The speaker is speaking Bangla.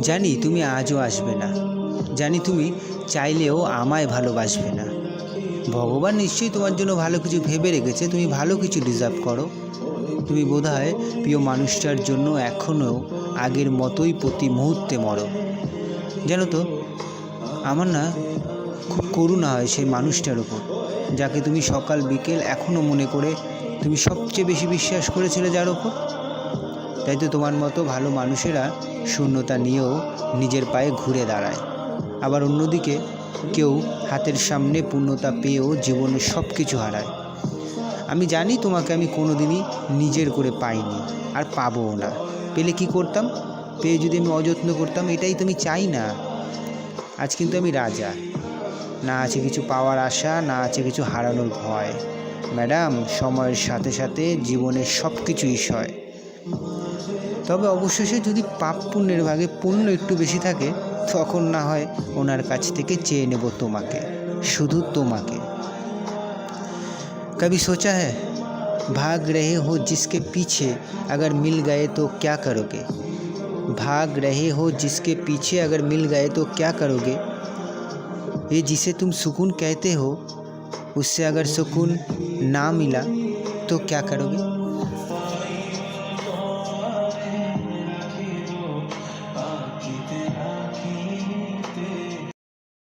জানি তুমি আজও আসবে না, জানি তুমি চাইলেও আমায় ভালোবাসবে না। ভগবান নিশ্চয়ই তোমার জন্য ভালো কিছু ভেবে রেখেছে, তুমি ভালো কিছু ডিজার্ভ করো। তুমি বোধহয় প্রিয় মানুষটার জন্য এখনও আগের মতোই প্রতি মুহূর্তে মরো। জানো তো, আমার না খুব করুণা হয় সেই মানুষটার ওপর, যাকে তুমি সকাল বিকেল এখনও মনে করে তুমি সবচেয়ে বেশি বিশ্বাস করেছিলে যার ওপর। তাই তো তোমার মতো ভালো মানুষেরা শূন্যতা নিয়েও নিজের পায়ে ঘুরে দাঁড়ায়। আবার অন্যদিকে কেউ হাতের সামনে পূর্ণতা পেয়েও জীবনে সব কিছু হারায়। আমি জানি তোমাকে আমি কোনো দিনই নিজের করে পাইনি, আর পাবও না। পেলে কি করতাম? পেয়ে যদি আমি অযত্ন করতাম, এটাই তুমি চাই না। আজ কিন্তু আমি রাজা, না আছে কিছু পাওয়ার আশা, না আছে কিছু হারানোর ভয়। ম্যাডাম, সময়ের সাথে সাথে জীবনের সব কিছুই সয়। তবে অবশেষে যদি পাপ পুণ্যের ভাগে পুণ্য একটু বেশি থাকে, তখন না হয় ওনার কাছ থেকে চেয়ে নেব তোমাকে, শুধু তোমাকে। कभी सोचा है भाग रहे हो जिसके पीछे अगर मिल गए तो क्या करोगे? भाग रहे हो जिसके पीछे अगर मिल गए तो क्या करोगे? ये जिसे तुम सुकून कहते हो, उससे अगर सुकून ना मिला तो क्या करोगे?